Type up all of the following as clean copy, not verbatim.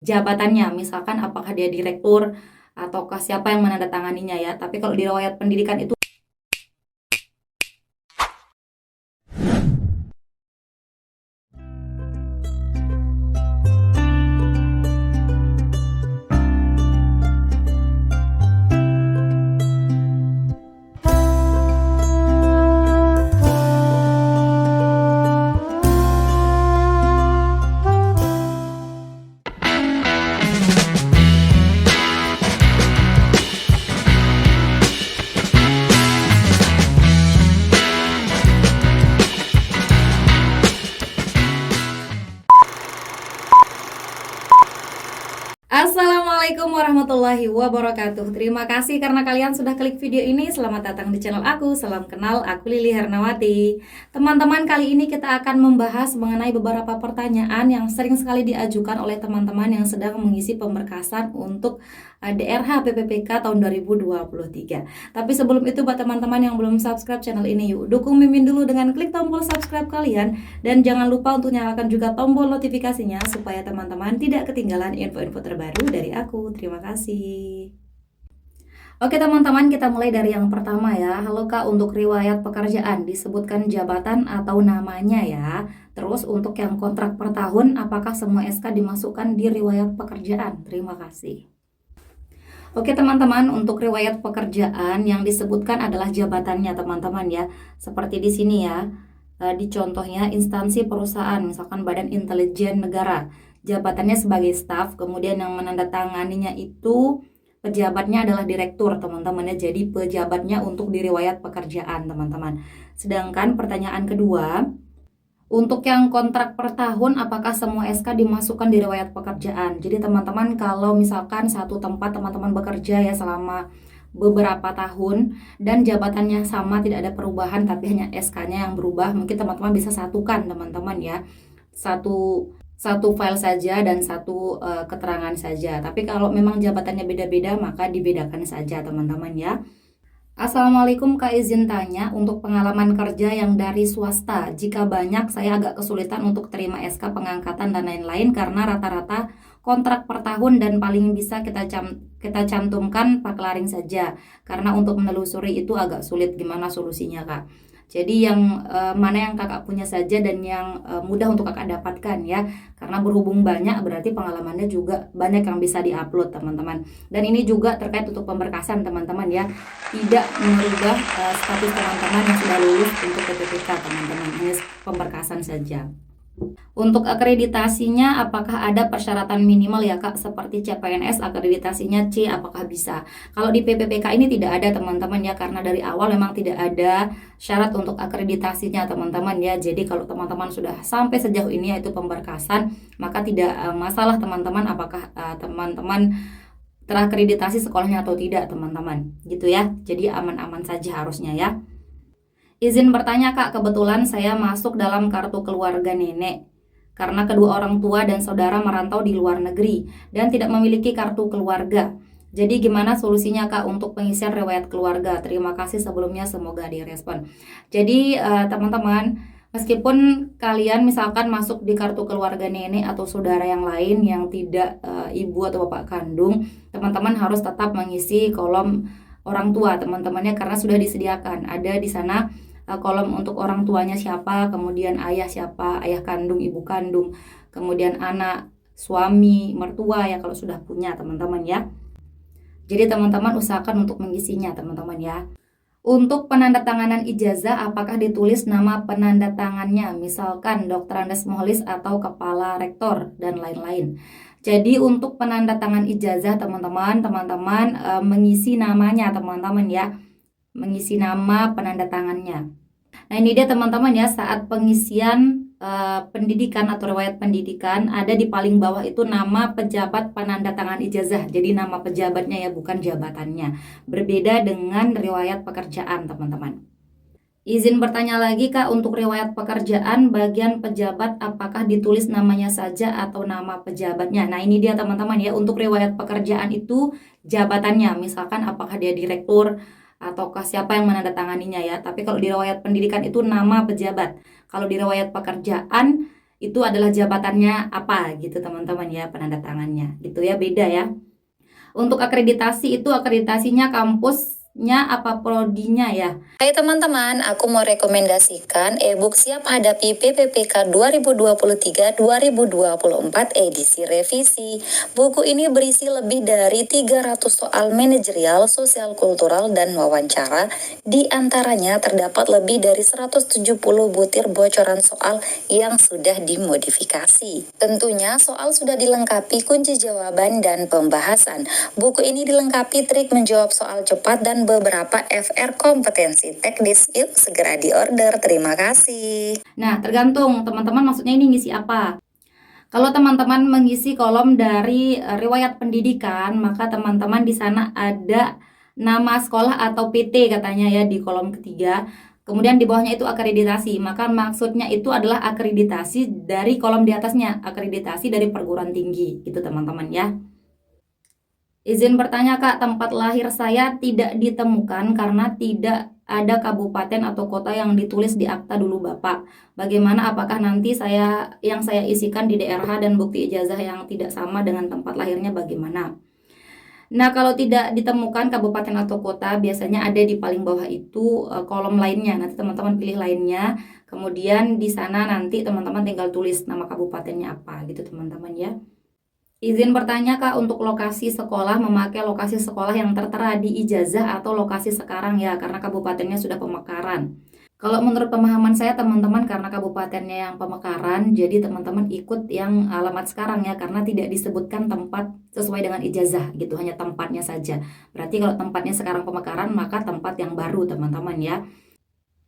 jabatannya, misalkan apakah dia direktur ataukah siapa yang menandatanganinya ya. Tapi kalau di riwayat pendidikan itu Assalamualaikum warahmatullahi wabarakatuh. Terima kasih karena kalian sudah klik video ini. Selamat datang di channel aku. Salam kenal, aku Lili Hernawati. Teman-teman, kali ini kita akan membahas mengenai beberapa pertanyaan yang sering sekali diajukan oleh teman-teman yang sedang mengisi pemberkasan untuk DRH PPPK tahun 2023. Tapi sebelum itu, buat teman-teman yang belum subscribe channel ini, yuk dukung Mimin dulu dengan klik tombol subscribe kalian. Dan jangan lupa untuk nyalakan juga tombol notifikasinya supaya teman-teman tidak ketinggalan info-info terbaru dari aku. Terima kasih. Oke teman-teman, kita mulai dari yang pertama ya. Halo Kak, untuk riwayat pekerjaan disebutkan jabatan atau namanya ya. Terus untuk yang kontrak per tahun, apakah semua SK dimasukkan di riwayat pekerjaan? Terima kasih. Oke teman-teman, untuk riwayat pekerjaan yang disebutkan adalah jabatannya teman-teman ya. Seperti di sini ya. Di contohnya instansi perusahaan, misalkan Badan Intelijen Negara. Jabatannya sebagai staf, kemudian yang menandatanganinya itu pejabatnya adalah direktur teman-teman ya. Jadi pejabatnya untuk di riwayat pekerjaan teman-teman. Sedangkan pertanyaan kedua, untuk yang kontrak per tahun, apakah semua SK dimasukkan di riwayat pekerjaan? Jadi teman-teman, kalau misalkan satu tempat teman-teman bekerja ya selama beberapa tahun dan jabatannya sama, tidak ada perubahan tapi hanya SK-nya yang berubah, mungkin teman-teman bisa satukan teman-teman ya. Satu file saja dan satu keterangan saja. Tapi kalau memang jabatannya beda-beda, maka dibedakan saja teman-teman ya. Assalamualaikum Kak, izin tanya untuk pengalaman kerja yang dari swasta. Jika banyak, saya agak kesulitan untuk terima SK pengangkatan dan lain-lain karena rata-rata kontrak per tahun dan paling bisa kita cantumkan paklaring saja. Karena untuk menelusuri itu agak sulit. Gimana solusinya Kak? Jadi yang mana yang kakak punya saja dan yang mudah untuk kakak dapatkan ya. Karena berhubung banyak berarti pengalamannya juga banyak yang bisa diupload teman-teman. Dan ini juga terkait untuk pemberkasan teman-teman ya. Tidak merubah status teman-teman yang sudah lulus untuk PPPK teman-teman. Ini pemberkasan saja. Untuk akreditasinya apakah ada persyaratan minimal ya Kak, seperti CPNS akreditasinya C, apakah bisa? Kalau di PPPK ini tidak ada teman-teman ya, karena dari awal memang tidak ada syarat untuk akreditasinya teman-teman ya. Jadi kalau teman-teman sudah sampai sejauh ini yaitu pemberkasan, maka tidak masalah teman-teman apakah teman-teman terakreditasi sekolahnya atau tidak teman-teman gitu ya. Jadi aman-aman saja harusnya ya. Izin bertanya Kak, kebetulan saya masuk dalam kartu keluarga nenek karena kedua orang tua dan saudara merantau di luar negeri dan tidak memiliki kartu keluarga. Jadi gimana solusinya Kak untuk pengisian riwayat keluarga? Terima kasih sebelumnya, semoga direspon. Jadi teman-teman, meskipun kalian misalkan masuk di kartu keluarga nenek atau saudara yang lain yang tidak ibu atau bapak kandung, teman-teman harus tetap mengisi kolom orang tua teman-temannya karena sudah disediakan. Ada di sana kolom untuk orang tuanya siapa, kemudian ayah siapa, ayah kandung, ibu kandung, kemudian anak, suami, mertua ya kalau sudah punya teman-teman ya. Jadi teman-teman usahakan untuk mengisinya teman-teman ya. Untuk penandatanganan ijazah, apakah ditulis nama penandatangannya, misalkan Dr. Andes Moholis atau Kepala Rektor dan lain-lain. Jadi untuk penandatangan ijazah teman-teman mengisi namanya teman-teman ya, mengisi nama penandatangannya. Nah ini dia teman-teman ya, saat pengisian pendidikan atau riwayat pendidikan ada di paling bawah itu nama pejabat penandatangan ijazah. Jadi nama pejabatnya ya, bukan jabatannya. Berbeda dengan riwayat pekerjaan teman-teman. Izin bertanya lagi Kak, untuk riwayat pekerjaan bagian pejabat apakah ditulis namanya saja atau nama pejabatnya? Nah ini dia teman-teman ya, untuk riwayat pekerjaan itu jabatannya, misalkan apakah dia direktur ataukah siapa yang menandatanganinya ya. Tapi kalau di riwayat pendidikan itu nama pejabat. Kalau di riwayat pekerjaan itu adalah jabatannya apa gitu teman-teman ya, penanda tangannya gitu ya, beda ya. Untuk akreditasi itu akreditasinya kampusnya apa prodinya ya. Hai teman-teman, aku mau rekomendasikan e-book Siap Hadapi PPPK 2023-2024 edisi revisi. Buku ini berisi lebih dari 300 soal manajerial, sosial kultural, dan wawancara. Di antaranya terdapat lebih dari 170 butir bocoran soal yang sudah dimodifikasi. Tentunya soal sudah dilengkapi kunci jawaban dan pembahasan. Buku ini dilengkapi trik menjawab soal cepat dan beberapa FR kompetensi teknis. Yuk segera diorder. Terima kasih. Nah, tergantung teman-teman maksudnya ini ngisi apa. Kalau teman-teman mengisi kolom dari riwayat pendidikan, maka teman-teman di sana ada nama sekolah atau PT katanya ya di kolom ketiga. Kemudian di bawahnya itu akreditasi. Maka maksudnya itu adalah akreditasi dari kolom di atasnya, akreditasi dari perguruan tinggi gitu teman-teman ya. Izin bertanya Kak, tempat lahir saya tidak ditemukan karena tidak ada kabupaten atau kota yang ditulis di akta dulu Bapak. Bagaimana, apakah nanti yang saya isikan di DRH dan bukti ijazah yang tidak sama dengan tempat lahirnya bagaimana? Nah, kalau tidak ditemukan kabupaten atau kota, biasanya ada di paling bawah itu kolom lainnya. Nanti teman-teman pilih lainnya, kemudian di sana nanti teman-teman tinggal tulis nama kabupatennya apa gitu teman-teman ya. Izin bertanya Kak, untuk lokasi sekolah memakai lokasi sekolah yang tertera di ijazah atau lokasi sekarang ya, karena kabupatennya sudah pemekaran. Kalau menurut pemahaman saya teman-teman, karena kabupatennya yang pemekaran, jadi teman-teman ikut yang alamat sekarang ya, karena tidak disebutkan tempat sesuai dengan ijazah gitu, hanya tempatnya saja. Berarti kalau tempatnya sekarang pemekaran, maka tempat yang baru teman-teman ya.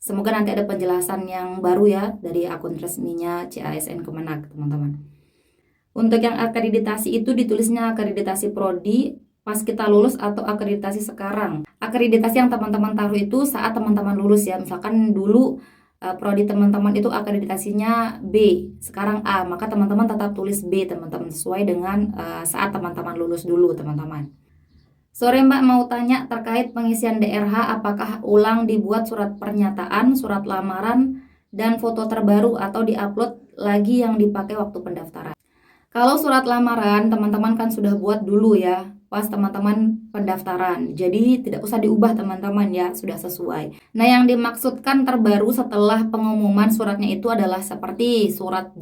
Semoga nanti ada penjelasan yang baru ya dari akun resminya CASN Kemenak teman-teman. Untuk yang akreditasi itu ditulisnya akreditasi prodi pas kita lulus atau akreditasi sekarang. Akreditasi yang teman-teman taruh itu saat teman-teman lulus ya. Misalkan dulu prodi teman-teman itu akreditasinya B, sekarang A, maka teman-teman tetap tulis B teman-teman sesuai dengan saat teman-teman lulus dulu teman-teman. Sore Mbak, mau tanya terkait pengisian DRH, apakah ulang dibuat surat pernyataan, surat lamaran, dan foto terbaru atau diupload lagi yang dipakai waktu pendaftaran? Kalau surat lamaran teman-teman kan sudah buat dulu ya pas teman-teman pendaftaran, jadi tidak usah diubah teman-teman ya, sudah sesuai. Nah, yang dimaksudkan terbaru setelah pengumuman suratnya itu adalah seperti surat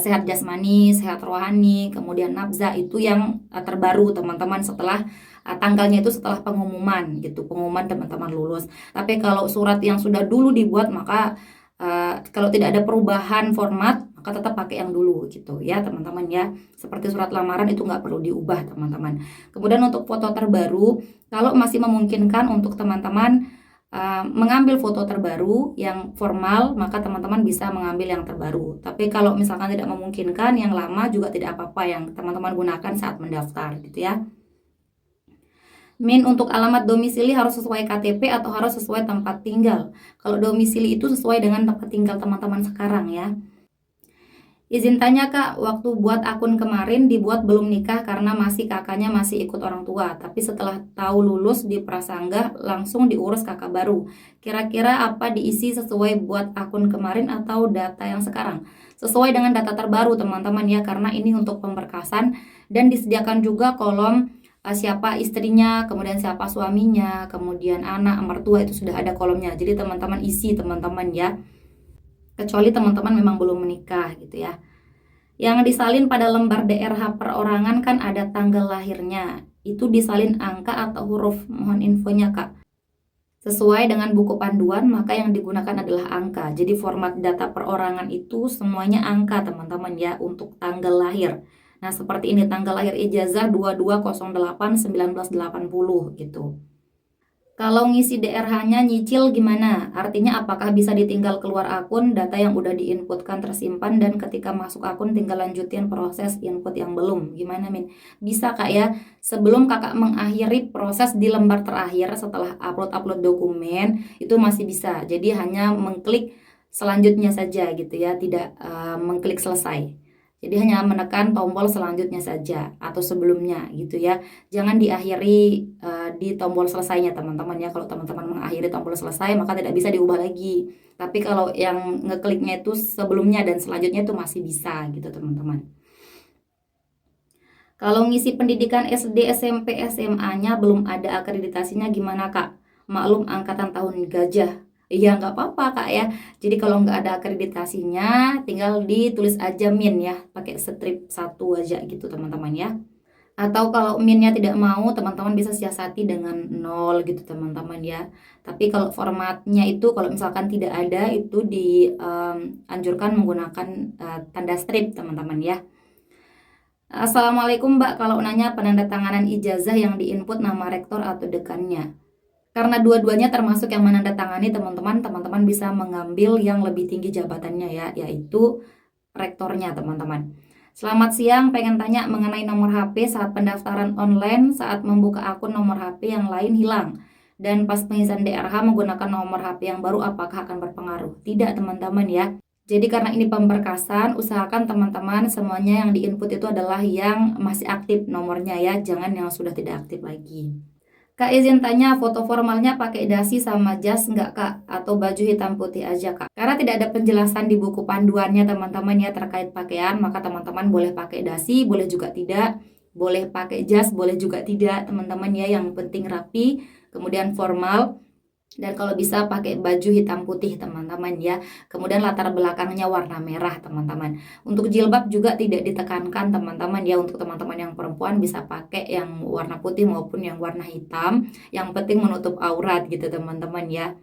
sehat jasmani, sehat rohani, kemudian nafza, itu yang terbaru teman-teman setelah tanggalnya itu setelah pengumuman gitu, pengumuman teman-teman lulus. Tapi kalau surat yang sudah dulu dibuat, maka kalau tidak ada perubahan format, maka tetap pakai yang dulu gitu ya teman-teman ya. Seperti surat lamaran itu nggak perlu diubah teman-teman. Kemudian untuk foto terbaru, kalau masih memungkinkan untuk teman-teman mengambil foto terbaru yang formal, maka teman-teman bisa mengambil yang terbaru. Tapi kalau misalkan tidak memungkinkan, yang lama juga tidak apa-apa, yang teman-teman gunakan saat mendaftar gitu ya. Min, untuk alamat domisili harus sesuai KTP atau harus sesuai tempat tinggal? Kalau domisili itu sesuai dengan tempat tinggal teman-teman sekarang ya. Izin tanya Kak, waktu buat akun kemarin dibuat belum nikah karena kakaknya masih ikut orang tua. Tapi setelah tahu lulus di prasanggah langsung diurus kakak baru. Kira-kira apa diisi sesuai buat akun kemarin atau data yang sekarang? Sesuai dengan data terbaru teman-teman ya, karena ini untuk pemberkasan. Dan disediakan juga kolom siapa istrinya, kemudian siapa suaminya, kemudian anak, mertua, itu sudah ada kolomnya. Jadi teman-teman isi teman-teman ya. Kecuali teman-teman memang belum menikah gitu ya. Yang disalin pada lembar DRH perorangan kan ada tanggal lahirnya. Itu disalin angka atau huruf? Mohon infonya Kak. Sesuai dengan buku panduan, maka yang digunakan adalah angka. Jadi format data perorangan itu semuanya angka teman-teman ya untuk tanggal lahir. Nah, seperti ini tanggal lahir ijazah 2208-1980 gitu. Kalau ngisi DRH-nya nyicil gimana? Artinya apakah bisa ditinggal keluar akun, data yang udah diinputkan tersimpan, dan ketika masuk akun tinggal lanjutin proses input yang belum? Gimana Min? Bisa Kak ya, sebelum Kakak mengakhiri proses di lembar terakhir setelah upload dokumen, itu masih bisa. Jadi hanya mengklik selanjutnya saja gitu ya, tidak mengklik selesai. Jadi hanya menekan tombol selanjutnya saja atau sebelumnya gitu ya. Jangan diakhiri di tombol selesainya teman-teman ya. Kalau teman-teman mengakhiri tombol selesai maka tidak bisa diubah lagi. Tapi kalau yang ngekliknya itu sebelumnya dan selanjutnya itu masih bisa gitu teman-teman. Kalau ngisi pendidikan SD, SMP, SMA-nya belum ada akreditasinya gimana Kak? Maklum angkatan tahun gajah. Iya nggak apa-apa Kak ya. Jadi kalau nggak ada akreditasinya tinggal ditulis aja min ya. Pakai strip 1 aja gitu teman-teman ya. Atau kalau minnya tidak mau teman-teman bisa siasati dengan 0 gitu teman-teman ya. Tapi kalau formatnya itu kalau misalkan tidak ada itu dianjurkan menggunakan tanda strip teman-teman ya. Assalamualaikum Mbak, kalau nanya penandatanganan ijazah yang diinput nama rektor atau dekannya. Karena dua-duanya termasuk yang menandatangani teman-teman bisa mengambil yang lebih tinggi jabatannya ya, yaitu rektornya teman-teman. Selamat siang, pengen tanya mengenai nomor HP saat pendaftaran online, saat membuka akun nomor HP yang lain hilang. Dan pas pengisian DRH menggunakan nomor HP yang baru apakah akan berpengaruh? Tidak teman-teman ya. Jadi karena ini pemberkasan, usahakan teman-teman semuanya yang diinput itu adalah yang masih aktif nomornya ya, jangan yang sudah tidak aktif lagi. Kak izin tanya, foto formalnya pakai dasi sama jas nggak Kak? Atau baju hitam putih aja Kak? Karena tidak ada penjelasan di buku panduannya teman-teman ya terkait pakaian, maka teman-teman boleh pakai dasi, boleh juga tidak. Boleh pakai jas, boleh juga tidak teman-teman ya, yang penting rapi, kemudian formal. Dan kalau bisa pakai baju hitam putih teman-teman ya. Kemudian latar belakangnya warna merah teman-teman. Untuk jilbab juga tidak ditekankan teman-teman ya. Untuk teman-teman yang perempuan bisa pakai yang warna putih maupun yang warna hitam. Yang penting menutup aurat gitu teman-teman ya.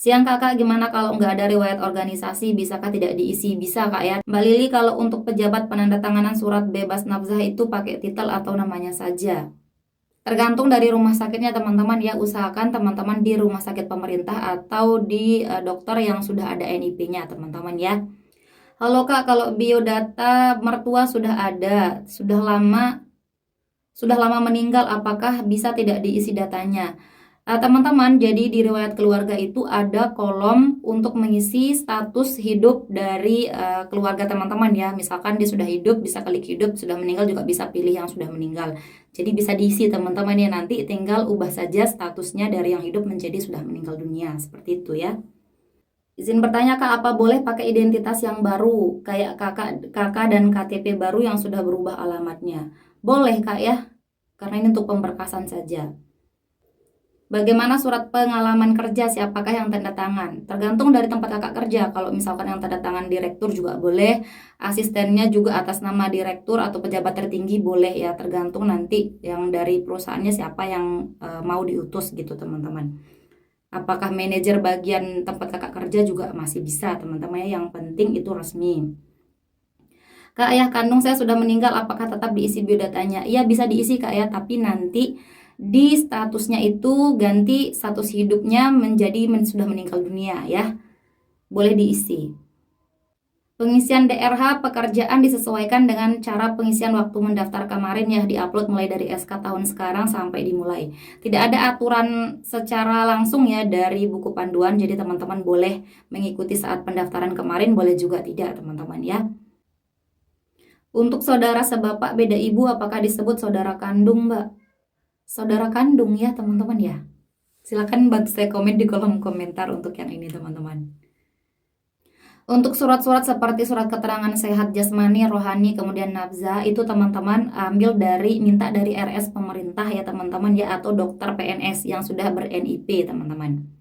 Siang kakak, gimana kalau nggak ada riwayat organisasi, bisakah tidak diisi? Bisa kak ya. Mbak Lili, kalau untuk pejabat penandatanganan surat bebas nafzah itu pakai titel atau namanya saja? Tergantung dari rumah sakitnya teman-teman ya, usahakan teman-teman di rumah sakit pemerintah atau di dokter yang sudah ada NIP-nya teman-teman ya. Halo Kak, kalau biodata mertua sudah ada, sudah lama meninggal, apakah bisa tidak diisi datanya? Teman-teman, jadi di riwayat keluarga itu ada kolom untuk mengisi status hidup dari keluarga teman-teman ya. Misalkan dia sudah hidup, bisa klik hidup, sudah meninggal juga bisa pilih yang sudah meninggal. Jadi bisa diisi teman-teman ya, nanti tinggal ubah saja statusnya dari yang hidup menjadi sudah meninggal dunia, seperti itu ya. Izin bertanya Kak, apa boleh pakai identitas yang baru kayak kakak dan KTP baru yang sudah berubah alamatnya? Boleh Kak ya, karena ini untuk pemberkasan saja. Bagaimana surat pengalaman kerja, siapakah yang tanda tangan? Tergantung dari tempat kakak kerja. Kalau misalkan yang tanda tangan direktur juga boleh, asistennya juga atas nama direktur atau pejabat tertinggi boleh ya. Tergantung nanti yang dari perusahaannya siapa yang mau diutus gitu teman-teman. Apakah manajer bagian tempat kakak kerja juga masih bisa teman-teman ya. Yang penting itu resmi. Kak, ayah kandung saya sudah meninggal, apakah tetap diisi biodatanya? Iya bisa diisi Kak ya, tapi nanti di statusnya itu ganti status hidupnya menjadi sudah meninggal dunia ya. Boleh diisi. Pengisian DRH pekerjaan disesuaikan dengan cara pengisian waktu mendaftar kemarin ya, diupload mulai dari SK tahun sekarang sampai dimulai. Tidak ada aturan secara langsung ya dari buku panduan, jadi teman-teman boleh mengikuti saat pendaftaran kemarin, boleh juga tidak teman-teman ya. Untuk saudara sebapak beda ibu, apakah disebut saudara kandung Mbak? Saudara kandung ya teman-teman ya. Silakan bantu saya komen di kolom komentar untuk yang ini teman-teman. Untuk surat-surat seperti surat keterangan sehat jasmani, rohani, kemudian nafzah itu teman-teman ambil minta dari RS pemerintah ya teman-teman ya, atau dokter PNS yang sudah ber-NIP teman-teman.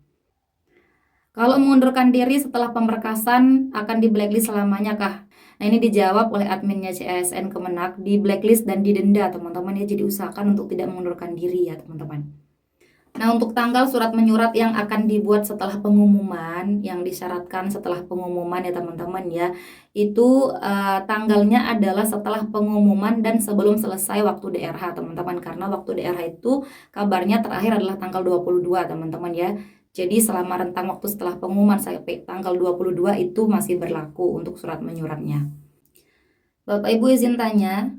Kalau mengundurkan diri setelah pemberkasan akan di blacklist selamanya kah? Nah ini dijawab oleh adminnya CSN Kemenak, di blacklist dan didenda teman-teman ya, jadi usahakan untuk tidak mengundurkan diri ya teman-teman. Nah untuk tanggal surat menyurat yang akan dibuat setelah pengumuman, yang disyaratkan setelah pengumuman ya teman-teman ya, itu tanggalnya adalah setelah pengumuman dan sebelum selesai waktu DRH teman-teman, karena waktu DRH itu kabarnya terakhir adalah tanggal 22 teman-teman ya. Jadi selama rentang waktu setelah pengumuman sampai tanggal 22 itu masih berlaku untuk surat menyuratnya. Bapak Ibu izin tanya,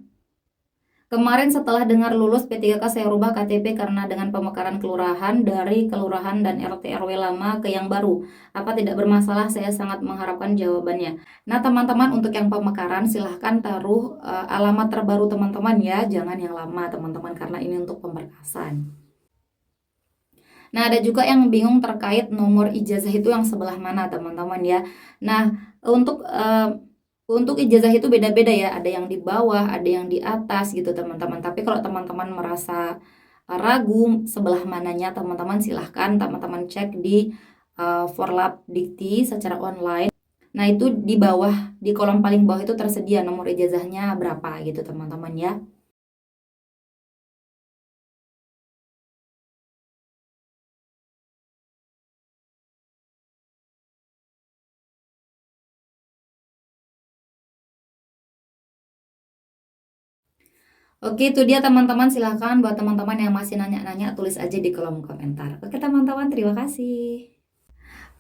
Kemarin setelah dengar lulus P3K saya rubah KTP karena dengan pemekaran kelurahan dari kelurahan dan RT RW lama ke yang baru. Apa tidak bermasalah? Saya sangat mengharapkan jawabannya. Nah, teman-teman, untuk yang pemekaran silahkan taruh alamat terbaru teman-teman ya, jangan yang lama teman-teman karena ini untuk pemberkasan. Nah, ada juga yang bingung terkait nomor ijazah itu yang sebelah mana teman-teman ya. Nah, untuk ijazah itu beda-beda ya, ada yang di bawah, ada yang di atas gitu teman-teman. Tapi kalau teman-teman merasa ragu sebelah mananya, teman-teman silahkan teman-teman cek di Forlap Dikti secara online. Nah, itu di bawah, di kolom paling bawah itu tersedia nomor ijazahnya berapa gitu teman-teman ya. Oke, itu dia teman-teman. Silahkan buat teman-teman yang masih nanya-nanya, tulis aja di kolom komentar. Oke teman-teman, terima kasih.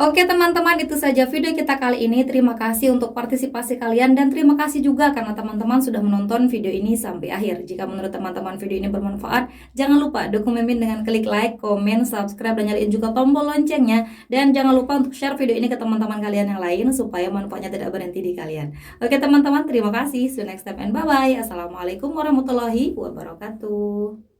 Oke teman-teman, itu saja video kita kali ini. Terima kasih untuk partisipasi kalian dan terima kasih juga karena teman-teman sudah menonton video ini sampai akhir. Jika menurut teman-teman video ini bermanfaat, jangan lupa dukung Mimin dengan klik like, komen, subscribe, dan nyalain juga tombol loncengnya. Dan jangan lupa untuk share video ini ke teman-teman kalian yang lain supaya manfaatnya tidak berhenti di kalian. Oke teman-teman, terima kasih. See you next time and bye-bye. Assalamualaikum warahmatullahi wabarakatuh.